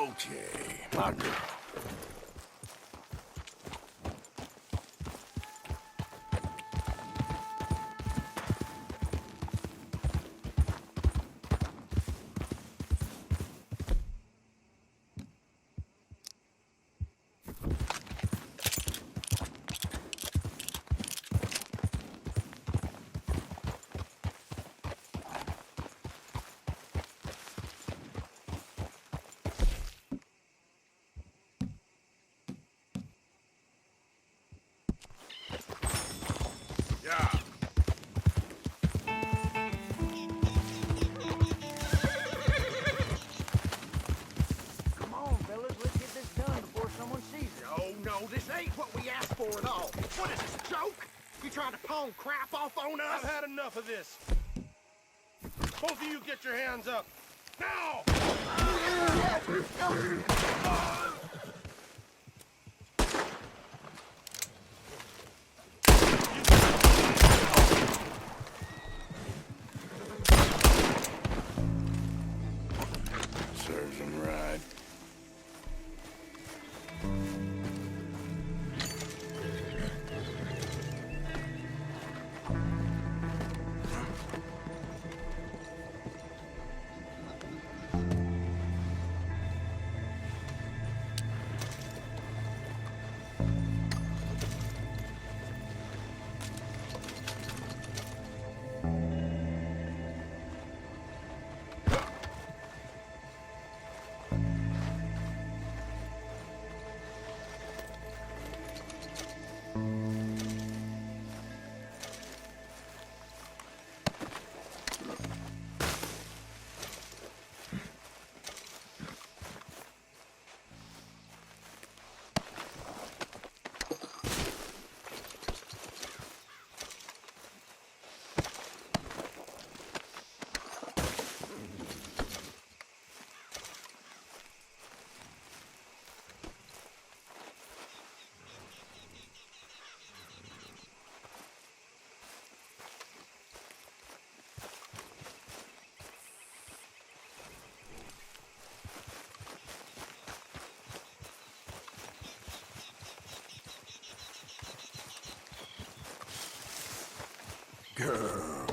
Okay, my girl. Yeah. Come on, fellas, let's get this done before someone sees us. Oh, no, this ain't what we asked for at all. What is this, a joke? You trying to pawn crap off on us? I've had enough of this. Both of you get your hands up. Now! Serves him right. Girl.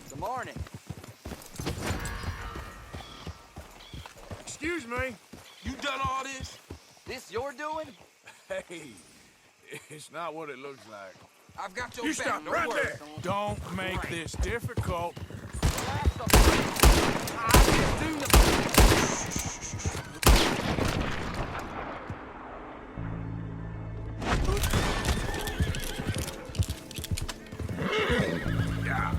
Good morning. Excuse me. You done all this? This your doing? Hey, it's not what it looks like. I've got your You back. stop Don't right worry. there. Don't make this difficult. Relax up. I didn't do nothing. Yeah.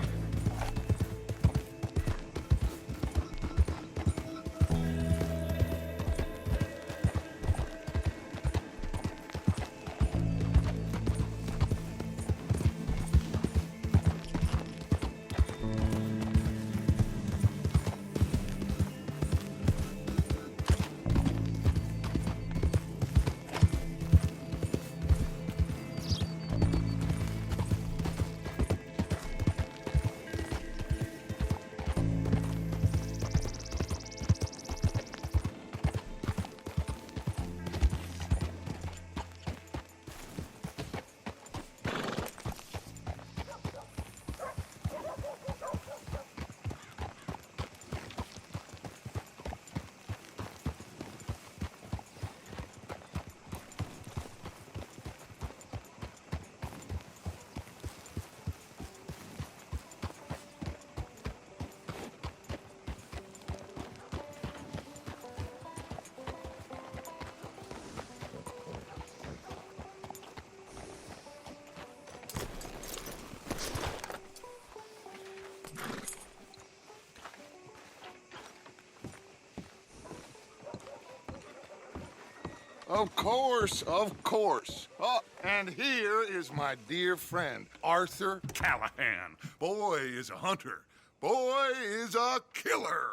Of course, of course. Oh, and here is my dear friend, Arthur Callahan. Boy is a hunter. Boy is a killer.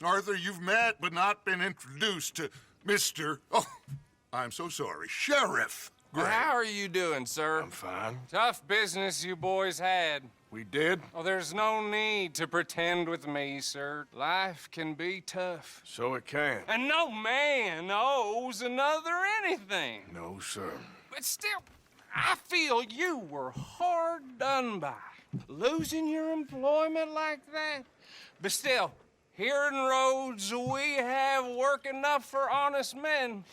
Arthur, you've met but not been introduced to Mr. Oh, I'm so sorry, Sheriff Great. How are you doing, sir? I'm fine. Tough business you boys had. We did? Oh, there's no need to pretend with me, sir. Life can be tough. So it can. And no man owes another anything. No, sir. But still, I feel you were hard done by. Losing your employment like that. But still, here in Rhodes, we have work enough for honest men.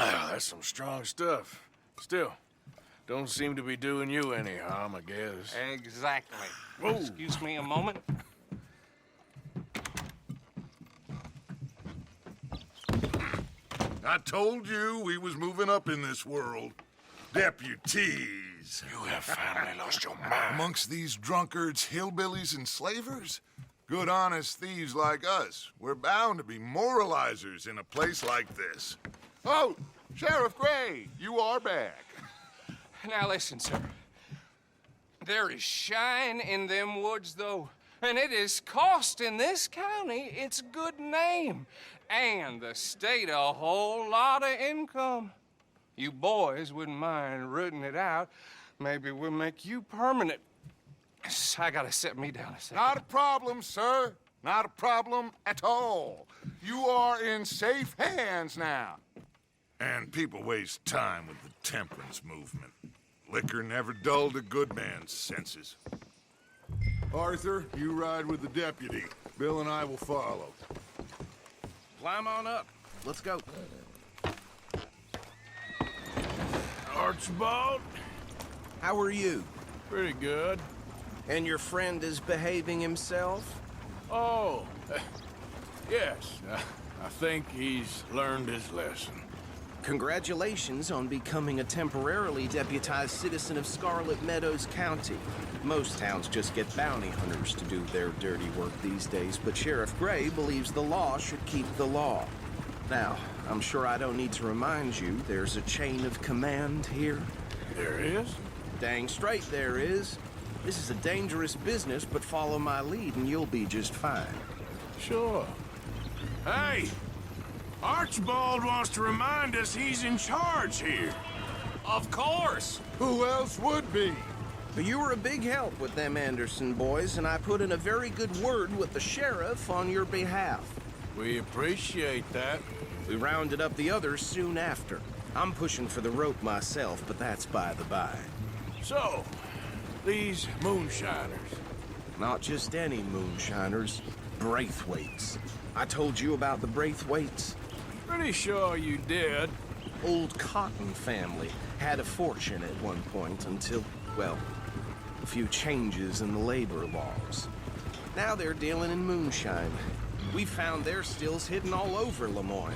Ah, that's some strong stuff. Still, don't seem to be doing you any harm, I guess. Exactly. Whoa. Excuse me a moment. I told you we was moving up in this world. Deputies. You have finally lost your mind. Amongst these drunkards, hillbillies, and slavers? Good honest thieves like us. We're bound to be moralizers in a place like this. Oh, Sheriff Gray, you are back. Now listen, sir. There is shine in them woods, though. And it is costing this county its good name. And the state a whole lot of income. You boys wouldn't mind rooting it out. Maybe we'll make you permanent. I gotta set me down a second. Not a problem, sir. Not a problem at all. You are in safe hands now. And people waste time with the temperance movement. Liquor never dulled a good man's senses. Arthur, you ride with the deputy. Bill and I will follow. Climb on up. Let's go. Archibald? How are you? Pretty good. And your friend is behaving himself? Oh, yes. I think he's learned his lesson. Congratulations on becoming a temporarily deputized citizen of Scarlet Meadows County. Most towns just get bounty hunters to do their dirty work these days, but Sheriff Gray believes the law should keep the law. Now, I'm sure I don't need to remind you there's a chain of command here. There is? Dang straight there is. This is a dangerous business, but follow my lead and you'll be just fine. Sure. Hey! Archibald wants to remind us he's in charge here. Of course. Who else would be? But you were a big help with them Anderson boys, and I put in a very good word with the sheriff on your behalf. We appreciate that. We rounded up the others soon after. I'm pushing for the rope myself, but that's by the by. So, these moonshiners. Not just any moonshiners, Braithwaites. I told you about the Braithwaites. Pretty sure you did. Old Cotton family had a fortune at one point until, well, a few changes in the labor laws. Now they're dealing in moonshine. We found their stills hidden all over Lemoyne.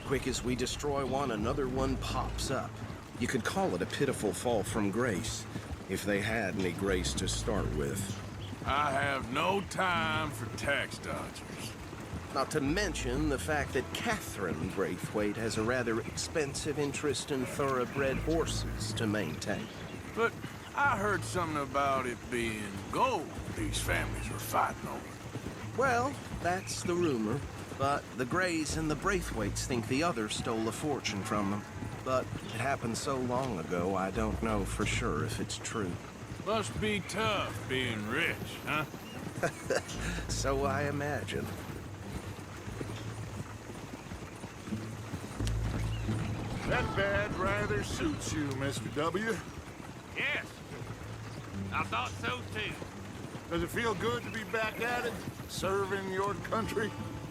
Quick as we destroy one, another one pops up. You could call it a pitiful fall from grace, if they had any grace to start with. I have no time for tax dodgers. Not to mention the fact that Catherine Braithwaite has a rather expensive interest in thoroughbred horses to maintain. But I heard something about it being gold these families were fighting over. Well, that's the rumor. But the Grays and the Braithwaites think the others stole a fortune from them. But it happened so long ago, I don't know for sure if it's true. Must be tough being rich, huh? So I imagine. That bad rather suits you, Mr. W. Yes. I thought so, too. Does it feel good to be back at it? Serving your country?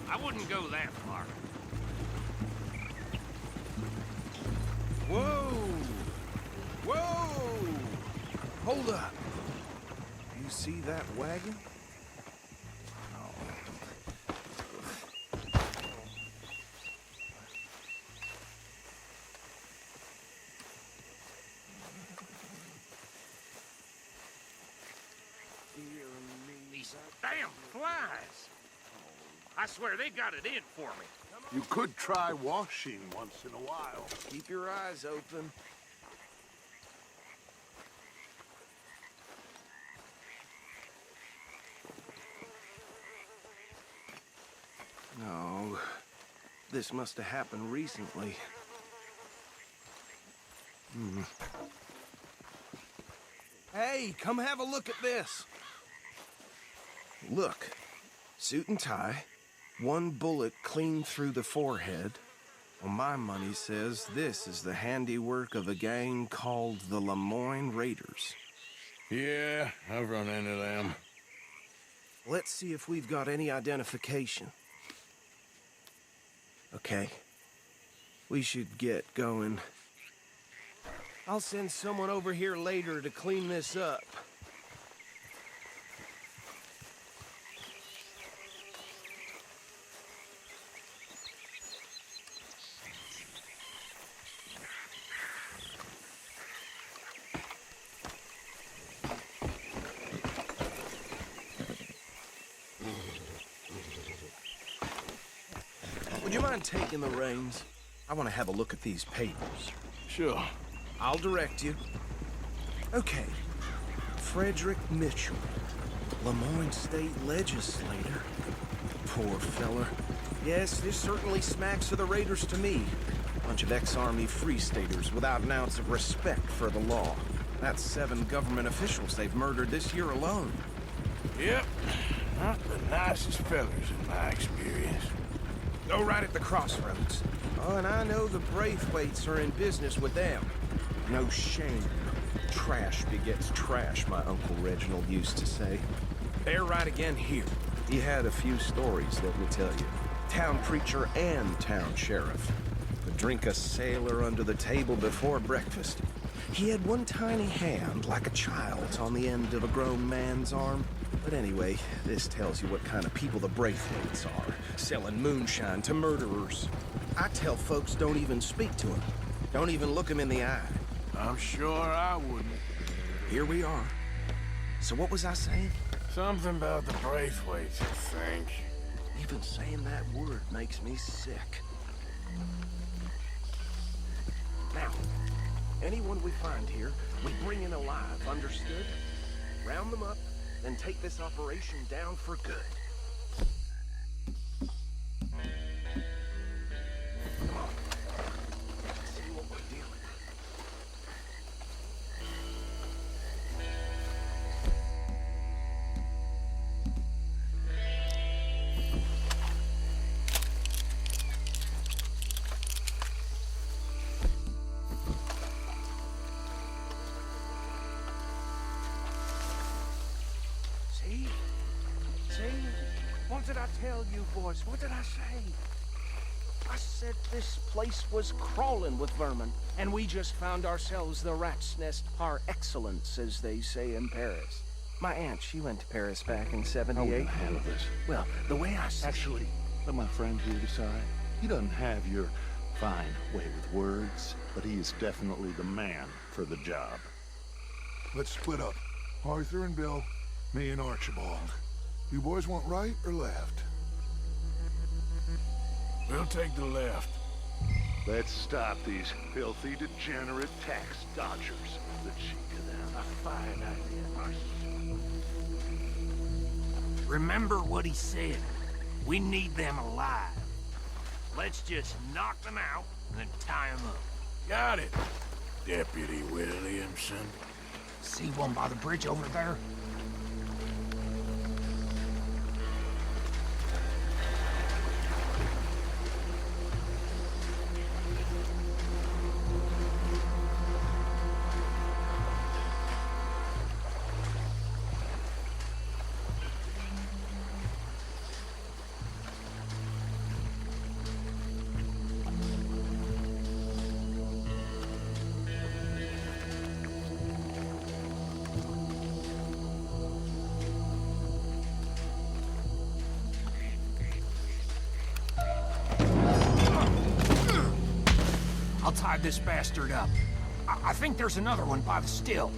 I wouldn't go that far. Whoa! Whoa! Hold up. You see that wagon? These damn flies. I swear they got it in for me. You could try washing once in a while. Keep your eyes open. No, this must have happened recently. Hey, come have a look at this. Look, suit and tie, one bullet clean through the forehead. Well, my money says this is the handiwork of a gang called the Lemoyne Raiders. Yeah, I've run into them. Let's see if we've got any identification. Okay. We should get going. I'll send someone over here later to clean this up. Would you mind taking the reins? I want to have a look at these papers. Sure. I'll direct you. Okay. Frederick Mitchell, Lemoyne State Legislator. Poor fella. Yes, this certainly smacks of the Raiders to me. Bunch of ex-Army Free Staters without an ounce of respect for the law. That's 7 government officials they've murdered this year alone. Yep. Not the nicest fellers in my experience. Go right at the crossroads. Oh, and I know the Braithwaites are in business with them. No shame. Trash begets trash, my Uncle Reginald used to say. They're right again here. He had a few stories, let me tell you. Town preacher and town sheriff. Could drink a sailor under the table before breakfast. He had one tiny hand, like a child's, on the end of a grown man's arm. But anyway, this tells you what kind of people the Braithwaites are. Selling moonshine to murderers. I tell folks don't even speak to him. Don't even look him in the eye. I'm sure I wouldn't. Here we are. So what was I saying? Something about the Braithwaites, I think. Even saying that word makes me sick. Now, anyone we find here, we bring in alive, understood? Round them up, then take this operation down for good. Come on. Let's see what we're dealing with. See? What did I tell you, boys? What did I say? I said this place was crawling with vermin, and we just found ourselves the rat's nest par excellence, as they say in Paris. My aunt, she went to Paris back in How we '78. gonna handle this? Well, the way I see Actually, let my friend here decide. He doesn't have your fine way with words, but he is definitely the man for the job. Let's split up. Arthur and Bill, me and Archibald. You boys want right or left? We'll take the left. Let's stop these filthy, degenerate tax dodgers. The cheek of them. A fine idea. Remember what he said. We need them alive. Let's just knock them out and then tie them up. Got it, Deputy Williamson. See one by the bridge over there? I'll tie this bastard up. I think there's another one by the still.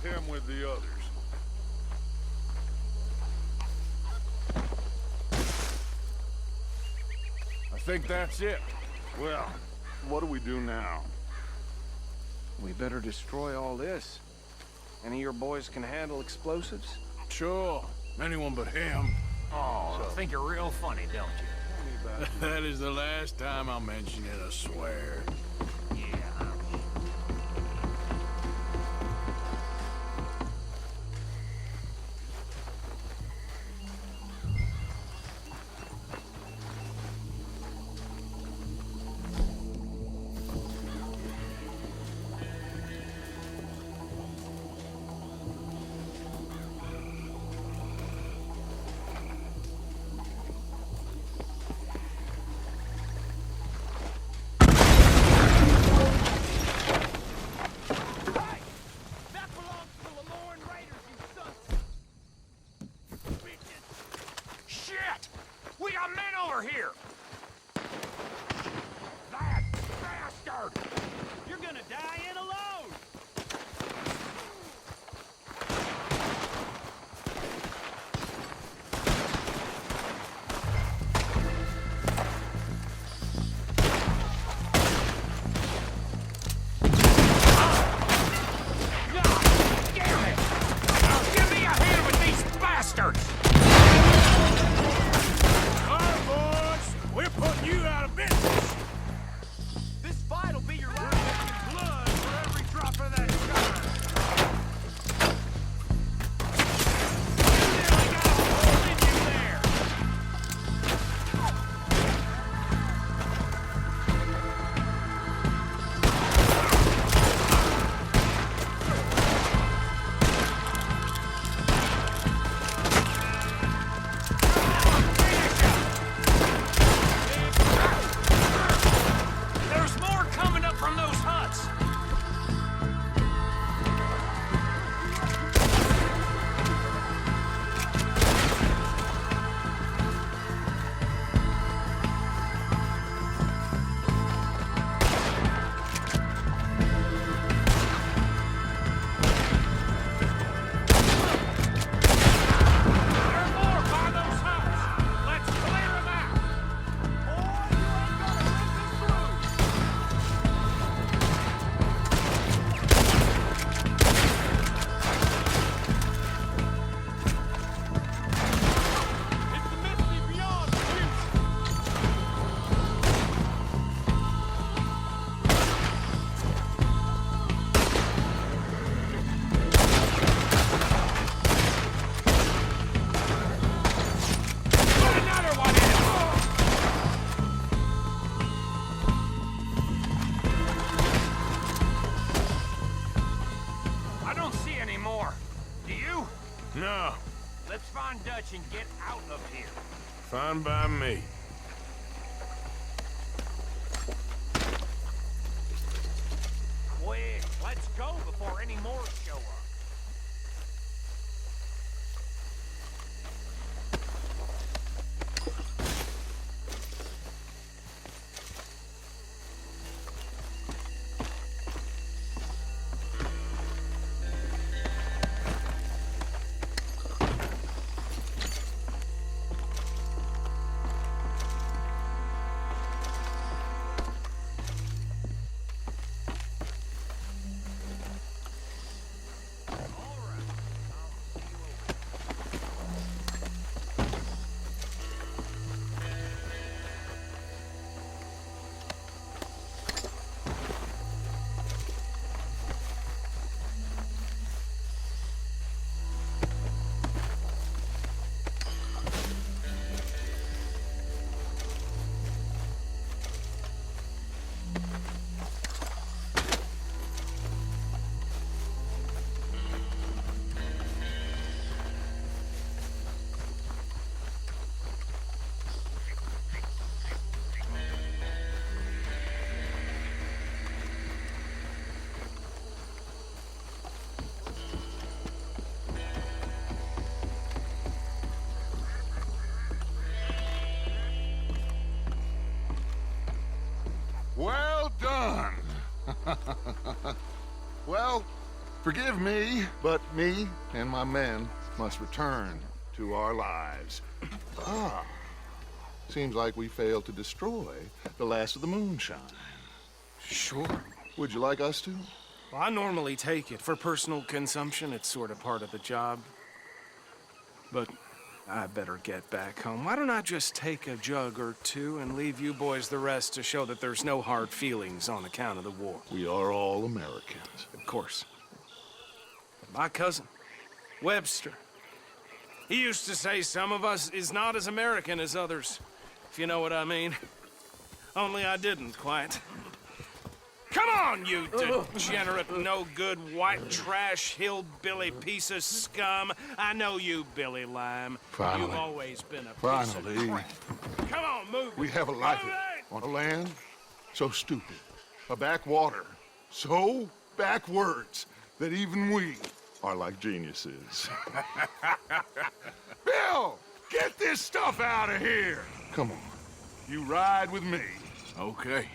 him with the others. I think that's it. Well, what do we do now? We better destroy all this. Any of your boys can handle explosives? Sure. Anyone but him. Oh, you think you're real funny, don't you? That is the last time I'll mention it, I swear. Yeah. Shit! We got men over here! That bastard! You're gonna die in alone! God damn it! Give me a hand with these bastards! All right, boys. We're putting you out of business. This fight'll be your last. Blood for every drop of that shine. You nearly got a hole in you there! There's more coming up from those huts! There are more by those huts! Let's clear them out! Boy, you ain't gonna rip this through. It's the mystery beyond belief. Put another one in! I don't see any more. Do you? No, Let's find Dutch and get out of here. fine by me. Quick, let's go before any more show up. Well done. Well, Forgive me, but me and my men must return to our lives. Ah. Seems like we failed to destroy the last of the moonshine. Sure. Would you like us to? Well, I normally take it. For personal consumption, it's sort of part of the job. But I better get back home. Why don't I just take a jug or two and leave you boys the rest to show that there's no hard feelings on account of the war? We are all Americans. Of course. My cousin, Webster, he used to say some of us is not as American as others, if you know what I mean. Only I didn't quite. Come on, you degenerate, no-good, white trash, hillbilly piece of scum. I know you, Billy Lime. Finally. You've always been a piece Finally. of crap. Come on, move it. We have a life Move it! on a land so stupid, a backwater so backwards that even we are like geniuses. Bill, get this stuff out of here. Come on, you ride with me. Okay.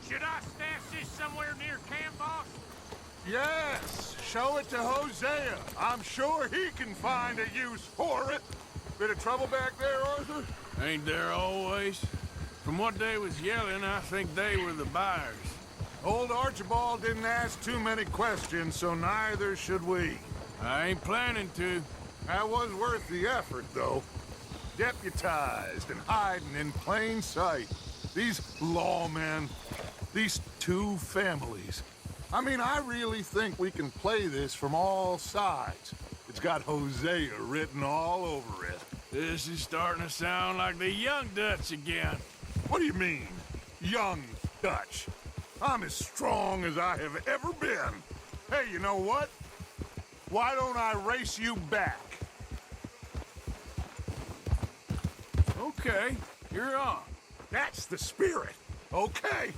Should I stash this somewhere near camp, boss? Yes, show it to Hosea. I'm sure he can find a use for it. Bit of trouble back there, Arthur? Ain't there always? From what they was yelling, I think they were the buyers. Old Archibald didn't ask too many questions, so neither should we. I ain't planning to. That was worth the effort, though. Deputized and hiding in plain sight. These lawmen, these two families. I mean, I really think we can play this from all sides. It's got Hosea written all over it. This is starting to sound like the Young Dutch again. What do you mean, young Dutch? I'm as strong as I have ever been. Hey, you know what? Why don't I race you back? Okay, you're on. That's the spirit. Okay,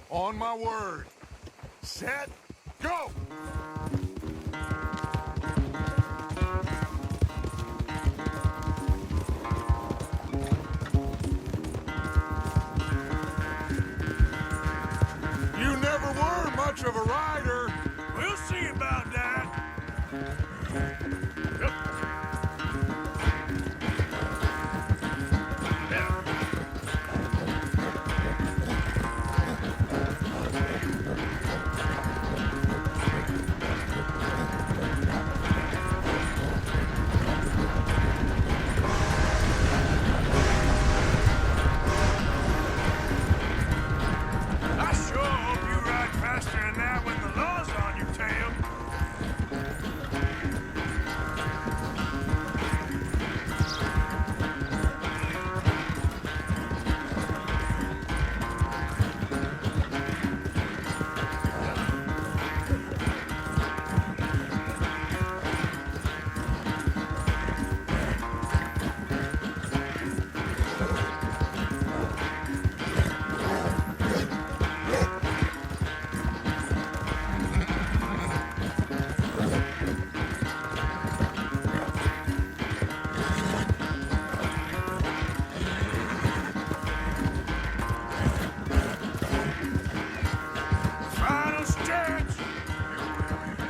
on my word. Set, go! You never were much of a rider. We'll see about that. I sure hope you ride faster than that when the law's on your tail. Final stretch.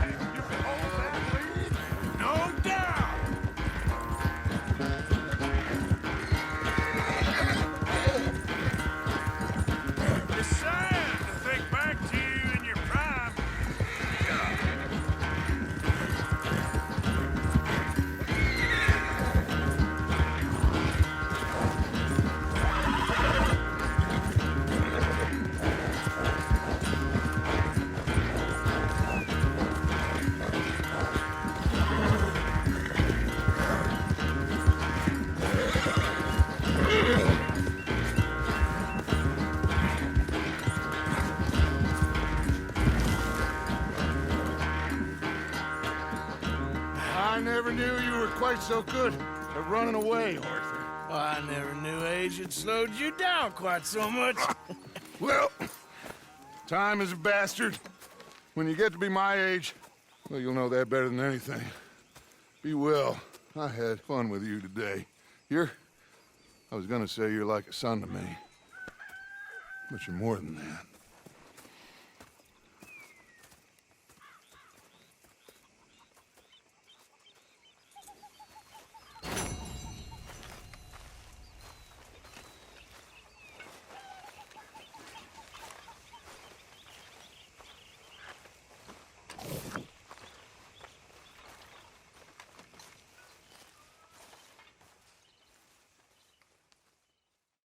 You can hold that lead? No doubt. It's sad to think back to you in your prime. I never knew you were quite so good at running away, Arthur. I never knew age had slowed you down quite so much. Well, time is a bastard. When you get to be my age, well, you'll know that better than anything. Be well. I had fun with you today. I was gonna say you're like a son to me. But you're more than that.